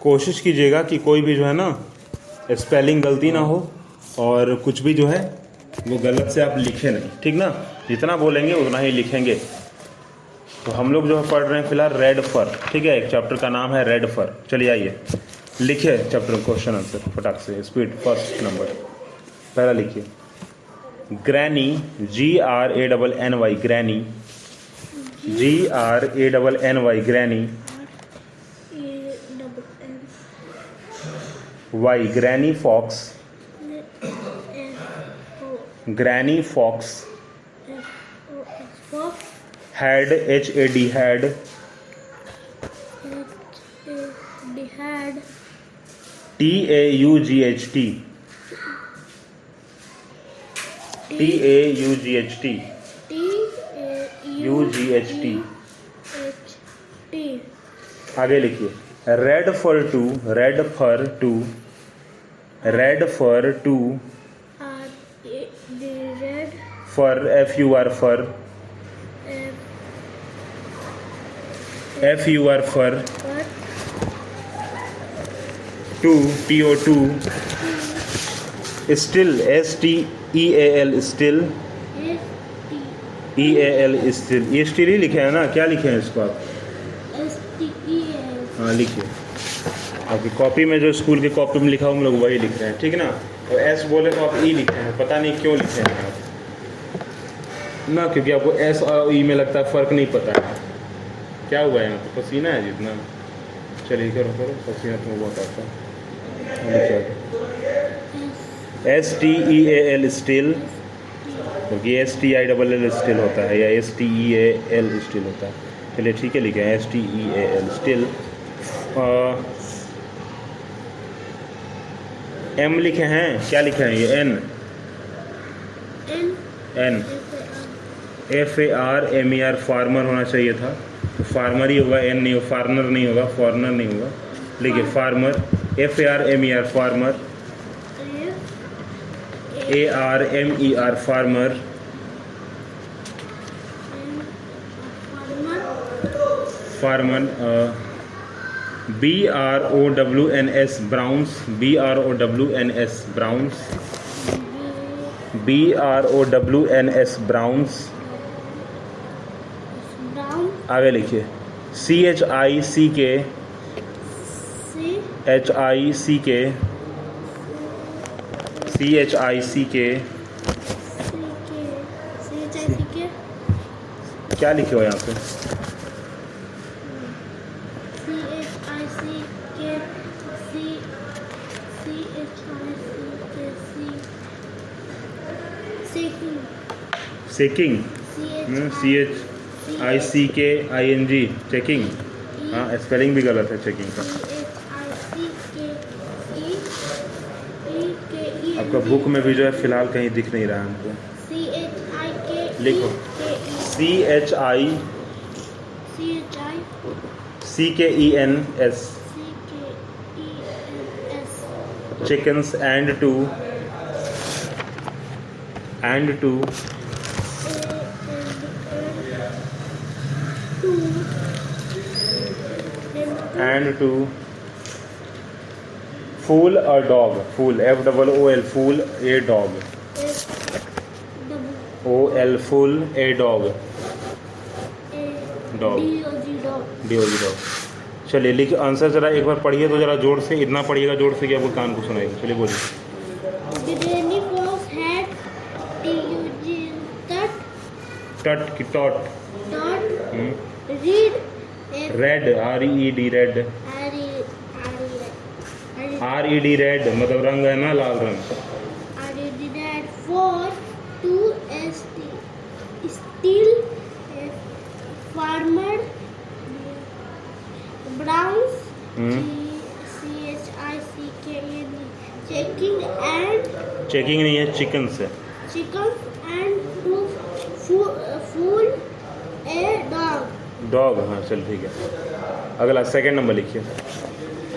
कोशिश कीजिएगा कि कोई भी जो है ना स्पेलिंग गलती ना हो और कुछ भी जो है वो गलत से आप लिखें नहीं, ठीक ना। जितना बोलेंगे उतना ही लिखेंगे। तो हम लोग जो है पढ़ रहे हैं फिलहाल रेड फर, ठीक है। एक चैप्टर का नाम है रेड फर। चलिए आइए लिखिए चैप्टर क्वेश्चन आंसर फटाक से, स्पीड। फर्स्ट नंबर पहला लिखिए, Granny, GRANNY, Granny, GRANNY, Granny. Y, Granny Fox, Granny Fox. Had, HAD, had, TAUGHT, TAUGHT, UGHT। आगे लिखिए, red Fur to, Red Fur to, Red Fur to, fur, FUR, fur, FUR, fur, to, TO2, steal, STEAL, steal, EAL, steal. ये steal ही लिखे हैं ना, क्या लिखे हैं इसको आप? हाँ लिखिए, आपकी कॉपी में जो स्कूल की कॉपी में लिखा हो हम लोग वही लिख रहे हैं, ठीक है ना। तो S बोले तो आप E लिखे हैं, पता नहीं क्यों लिखे हैं आप ना, क्योंकि आपको S और E में लगता है फ़र्क नहीं पता है। क्या हुआ है यहाँ पे, पसीना है जितना। चलिए करो करो, पसीना तो बहुत आता है। STEAL, स्टिल, क्योंकि STILL स्टिल होता है, या STEAL स्टिल होता है। चलिए ठीक है, लिखे हैं STEAL, स्टिल। M लिखे हैं, क्या लिखे हैं ये? N, FARMER, फार्मर होना चाहिए था, तो फार्मर ही होगा, N नहीं होगा, फार्नर नहीं होगा, फॉरनर नहीं होगा। लिखिए Farmer, FARMER, Farmer, ARMER, Farmer, Farmer. BROWNS, Brown's, BROWNS, Brown's, BROWNS, Brown's. आगे लिखिए, CHICK, क्या लिखे हो यहाँ पे? सेकिंग, CHICKING, चेकिंग। हाँ स्पेलिंग भी गलत है चेकिंग का। आपका बुक में भी जो है फिलहाल कहीं दिख नहीं रहा है हमको। लिखो CHICKENS, chickens, and two, fool, a dog, fool, FOOL, fool, a dog, OL, full, a dog, dog, DOG, dog. चलिए लिखिए आंसर जरा एक बार पढ़िए तो जरा जोर से, इतना पढ़िएगा जोर से कि आपको कान को सुनाएगा। चलिए बोलिए। टट की taught, red, RED, red, RED, red मतलब रंग है ना, लाल रंग। Steal, Farmer, Brown's, CHICKEN, checking नहीं है, चिकन से, एंड फूल, ए डॉग। हाँ चल ठीक है। अगला सेकंड नंबर लिखिए।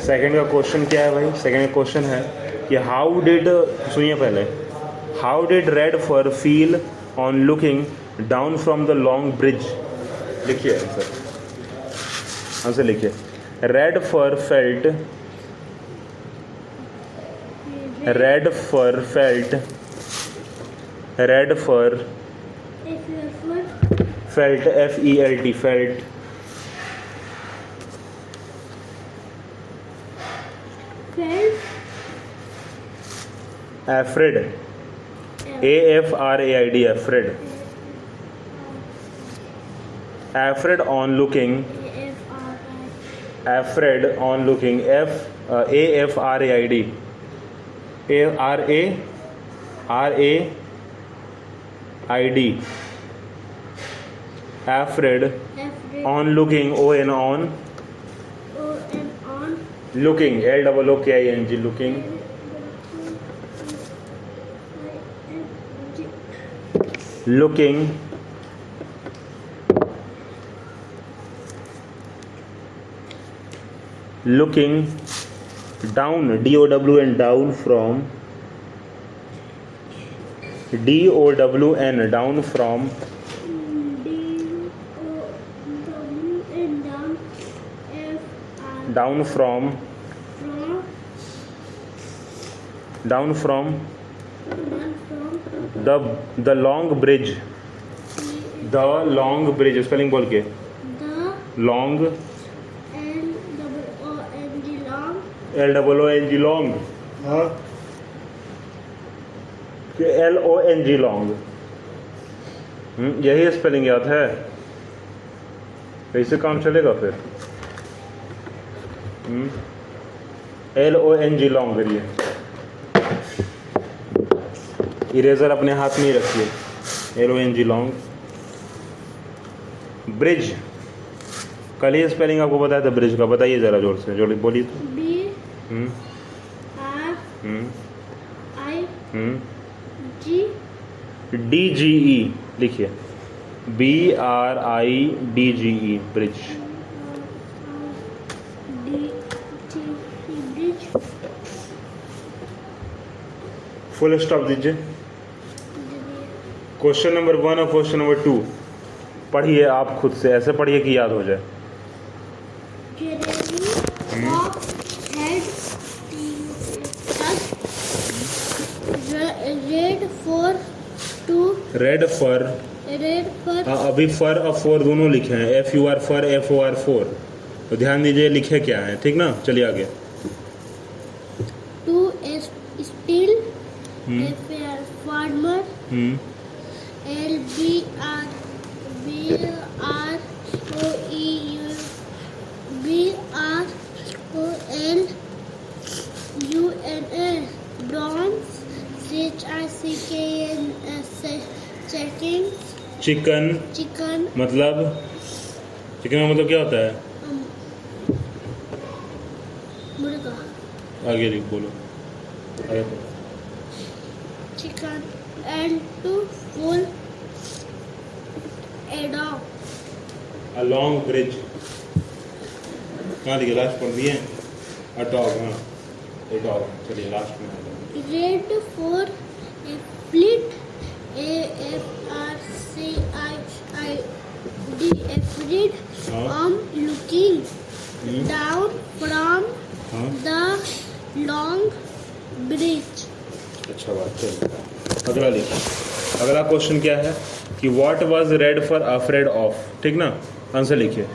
सेकंड का क्वेश्चन क्या है भाई? सेकंड का क्वेश्चन है कि हाउ डिड, सुनिए पहले, how did red fur feel on looking down from the long bridge. लिखिए आंसर लिखिए। Red fur felt red fur felt, red fur felt, FELT felt, afraid, AFRAID afraid, afraid on looking, afraid on looking, AFRAID, RAID, afraid on looking, ON looking, LOOKING looking, looking, looking down, DOWN down from, DOWN down from, down from, down from the long bridge, the long bridge, spelling बोल के, long, LOONG long, हाँ, LONG long, यही spelling याद है, कैसे काम चलेगा फिर? LONG long करिए, इरेजर अपने हाथ में ही रखिए, LONG लॉन्ग, ब्रिज, कल ही स्पेलिंग आपको बताया था ब्रिज का, बताइए ज़रा जोर से, जोर बोलिए तो। BRIDGE लिखिए, BRIDGE ब्रिज, फुल स्टॉप दीजिए। क्वेश्चन नंबर 1 और क्वेश्चन नंबर 2 पढ़िए आप खुद से, ऐसे पढ़िए कि याद हो जाए। रेड फर, अभी फर और फोर दोनों लिखे हैं, FUR फर, FOR फोर, तो ध्यान दीजिए लिखे क्या है, ठीक ना। चलिए आगे। To steal, Farmer, BRONZE, bronze, chicken, मतलब चिकन का मतलब क्या होता है? मुर्गा। आगे लिख, बोलो आगे तो। Chicken and to fool a dog, A long bridge, कहाँ लिखे लास्ट पढ़ दिए? A dog, हाँ a dog। चलिए लास्ट में। red for a fleet, AFRCID, afraid, looking down from the long bridge। अच्छा बात, चलिए अगला लिखिए। अगला क्वेश्चन क्या है कि what was red fur afraid of, ठीक ना। आंसर लिखिए,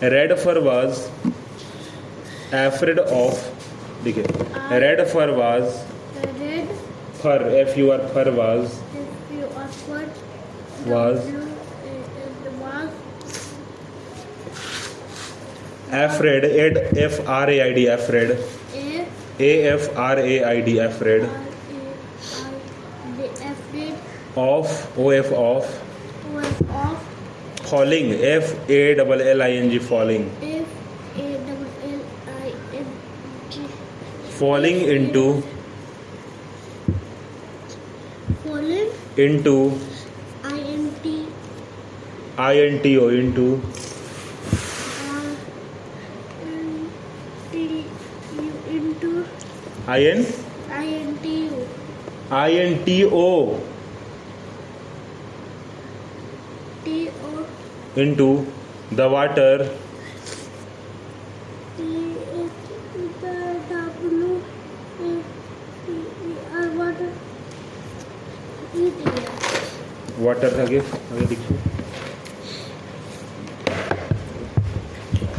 red fur was afraid of, लिखिए red fur was, fur FUR fur was afraid, FRAID afraid, AFRAID afraid, of falling, FALLING falling, falling into INTO into into the water, water आगे आगे देखिए,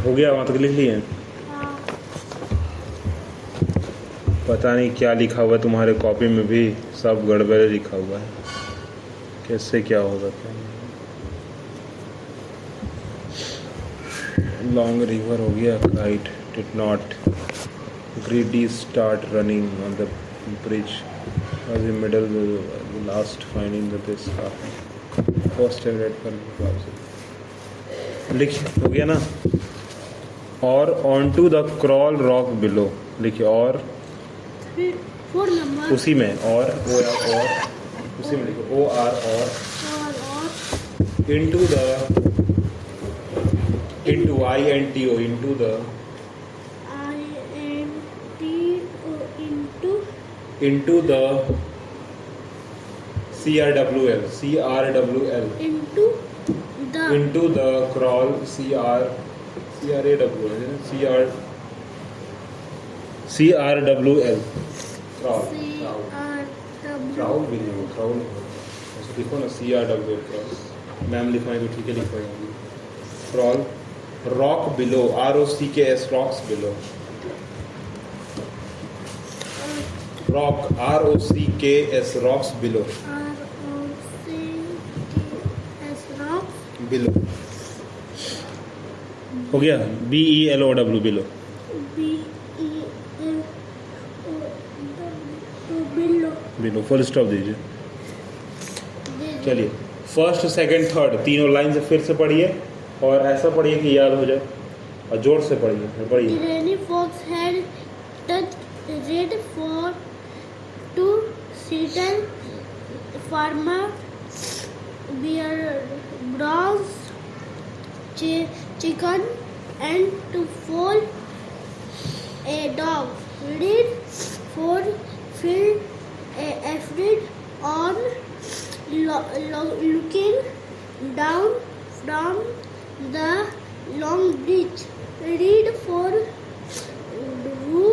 हो गया, वहाँ तक लिख लिए। हाँ, पता नहीं क्या लिखा हुआ है तुम्हारे कॉपी में भी, सब गड़बड़ लिखा हुआ है, कैसे क्या होगा क्या नहीं। लॉन्ग रिवर हो गया, kite did not, greedy start running on the bridge, was in middle the last finding the this first read पर लिखिए, हो गया ना। और onto the crawl rock below लिखिए, और फिर 4 नंबर उसी में और उसी में लिखो ओ आर और into the into I N T O into the into the C R W L into the crawl C R A W L crawl भी नहीं, क्राउल ऐसे लिखो ना, C R W L crawl, ma'am लिखवाएंगे तो ठीक है लिखवाएंगे। Crawl rock below, R O C K S, rocks below, rock R O C K S, rocks below, below हो गया, B E L O W below, below full stop दीजिए। चलिए first second third तीनों line से फिर से पढ़िए और ऐसा पढ़िए कि याद हो जाए, और जोर से पढ़िए। Granny Fox had touched red for to settle farmer bear bronze chicken and to fall a dog red for filled afraid on looking down from the long bridge read for who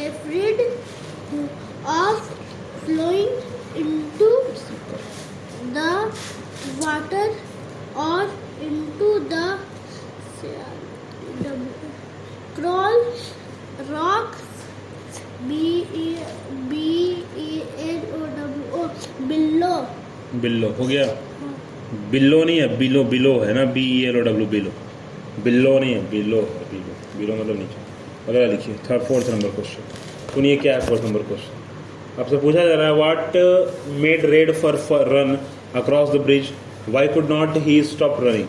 afraid of flowing into the water or into the crawl rocks BELLO बिल्लो हो गया, बिल्लो नहीं है, below below है ना, B E L O W below, बिल्लो नहीं है, बिलो बिलो, बिलो मतलब नीचे। अगला लिखिए थर्ड फोर्थ नंबर क्वेश्चन, सुनिए क्या है फोर्थ नंबर क्वेश्चन। आपसे पूछा जा रहा है what made red for run across the bridge, Y could not he stop running,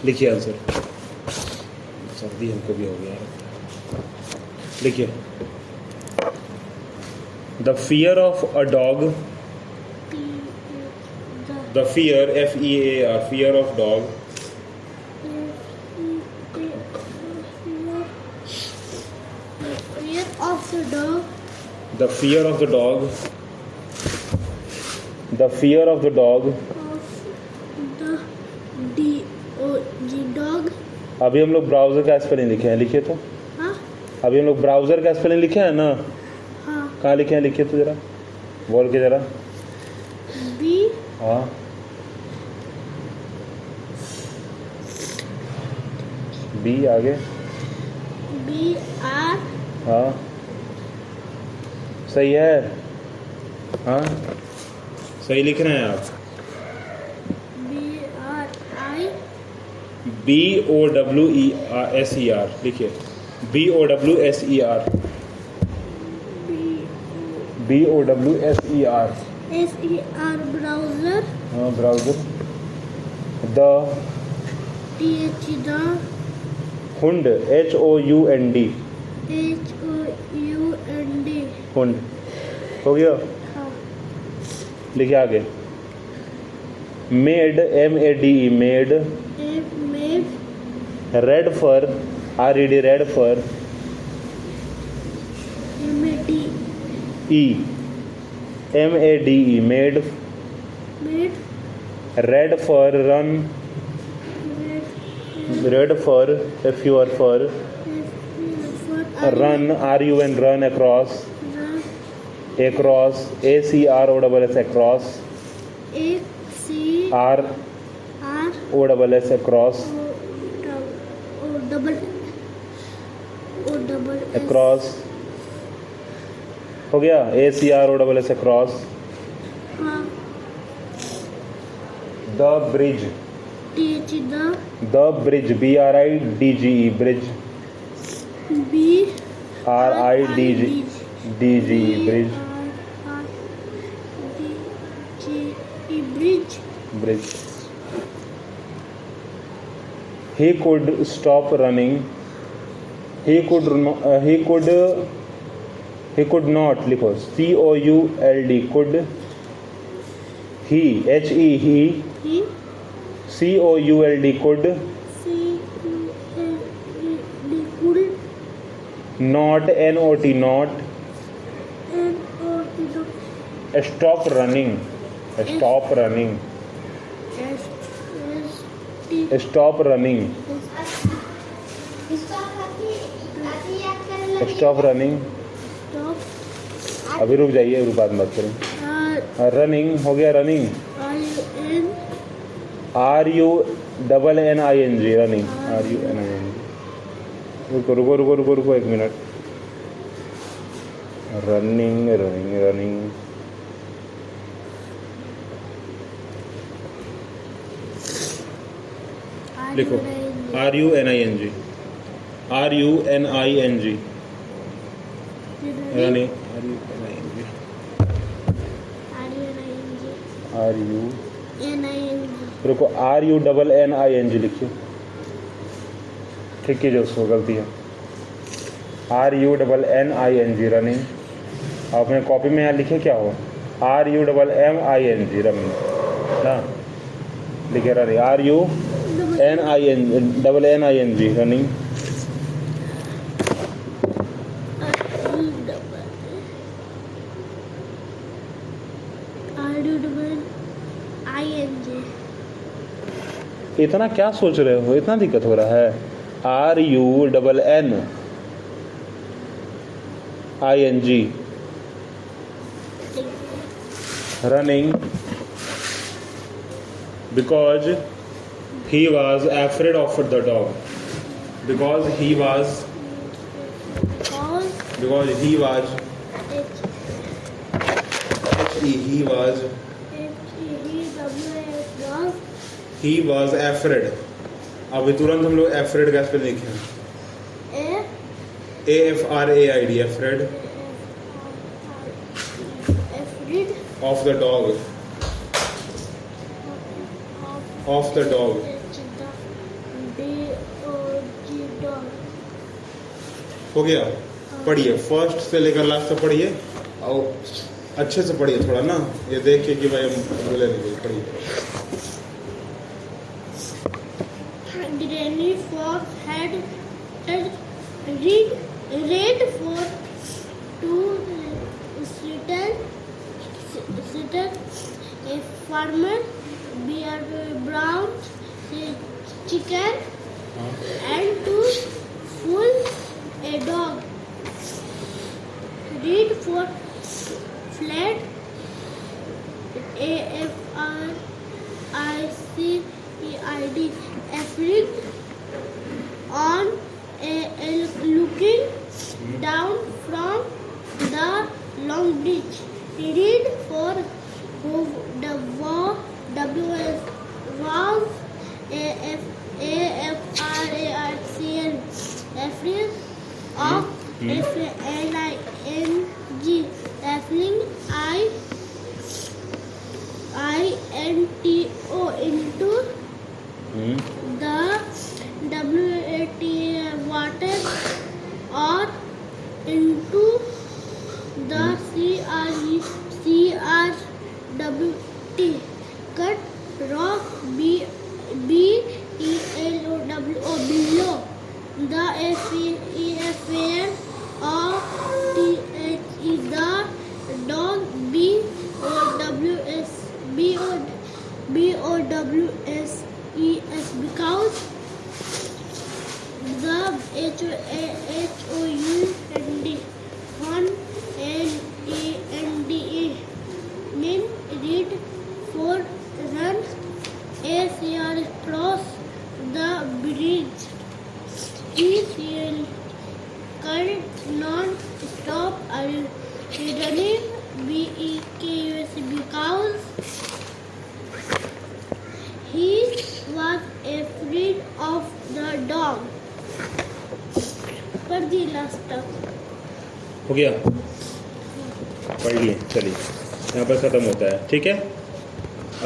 लिखिए आंसर। सर्दी हमको भी हो गया, लिखिए the fear of a dog, the fear FEAR, fear of dog, fear of the dog, the fear of the dog, the fear of the dog, of the dog। अभी हम लोग ब्राउजर का स्पेलिंग लिखे हैं, लिखे तो हाँ अभी हम लोग ब्राउजर का स्पेलिंग लिखे हैं ना, हाँ कहाँ लिखे हैं, लिखे तो जरा बोल के जरा। बी हाँ बी आगे, BR हाँ सही है, हाँ सही लिख रहे हैं आप। BOWSER लिखिए, BOWSER, BOWSER SER ब्राउजर, हाँ Bowser. The TH the hound HOUND, HOUND hound हो गया। हाँ लिखिए आगे, made MADE, made, made red fur RED, red fur MAD MEADE, made, made red fur run, red fur FUR fur, run RUN run across, across ACROSS across, ACROSS R R O double S across O double S across हो गया A C R O double S across हाँ the bridge TH the bridge B R I D G E bridge B R I D G D G E bridge bridge he could stop running he could not लिखो C O U L D could he H E he C O U L D could not N O T not stop running stop running stop running stop running अभी रुक जाइए अभी बाद में बात करें running हो गया running R U double N I N G running R U N I N G रुको रुको रुको रुको रुको एक मिनट रनिंग रनिंग रनिंग लिखो R U N I N G R U N I N G running R U N I N G R U रुको R U double N I N G लिखिए ठीक कीजिए उसको गलती है R U double N I N G running आपने copy में यहाँ लिखे क्या हो R U double M I N G running हाँ लिखे running R U N I N double N I N G running इतना क्या सोच रहे हो इतना दिक्कत हो रहा है R U double N I N G running because he was afraid of the dog because he was he was afraid अभी तुरंत हम लोग afraid का स्पेल लिखे A F R A I D afraid of the dog हो गया पढ़िए first से लेकर लास्ट तक पढ़िए और अच्छे से पढ़िए थोड़ा ना ये देख के कि भाई हम बोले नहीं पढ़िए Granny Fox had read for two sitters, a farmer, bear brown chicken, and two fools, a dog. Read for flat, AFRICED, afraid, on looking down from the long bridge. Read for the WS was AFRARCL, afraid of FLING, afraid INTO into the WAT water or into the CRWT cut rock BELOW below the FAR or THE the dog BOWS because the HOUND NANDA mean read Beginning, B-E-K-U-S-E, because he was afraid of the dog. पढ़ दी last तक। हो गया, पढ़ लिए, चलिए यहाँ पर ख़त्म होता है। ठीक है,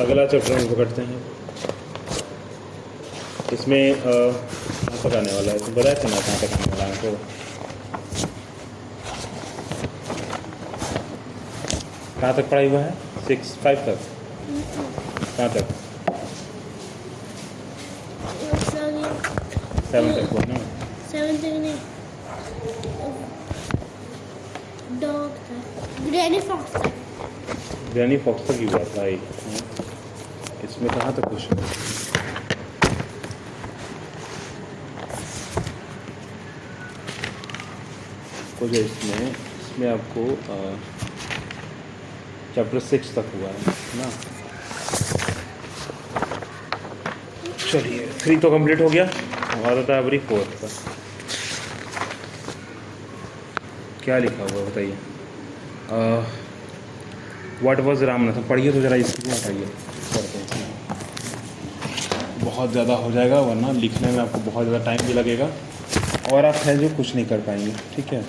अगला चैप्टर हम पकड़ते हैं। इसमें कहाँ तक आने वाला है, तो बताया था ना कहाँ तक आने वाला है। तो कहाँ तक पढ़ाई हुआ है? 6-5 तक। कहाँ तक? 7 तक हुआ ना। 7 तक नहीं, डॉग था, ग्रैनी फॉक्स था। ग्रैनी फॉक्स तक ही हुआ था। इसमें कहाँ तक कुछ कुछ है इसमें आपको चैप्टर 6 तक हुआ है ना। चलिए 3 तो कंप्लीट हो गया, हमारा था अभी 4 का। क्या लिखा हुआ बताइए? व्हाट वाज रामनाथन, पढ़िए तो ज़रा इसको हटाइए, पढ़ते हैं। बहुत ज़्यादा हो जाएगा वरना लिखने में आपको बहुत ज़्यादा टाइम भी लगेगा और आप हैं जो कुछ नहीं कर पाएंगे। ठीक है,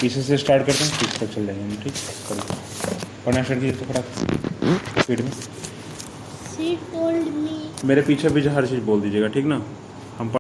पीछे से स्टार्ट करते हैं, पीछे तक चल जाएंगे हम। ठीक, करिए पढ़ना स्टार्ट कीजिए तो फटाक स्पीड में। She told me मेरे पीछे भी हर चीज़ बोल दीजिएगा, ठीक ना।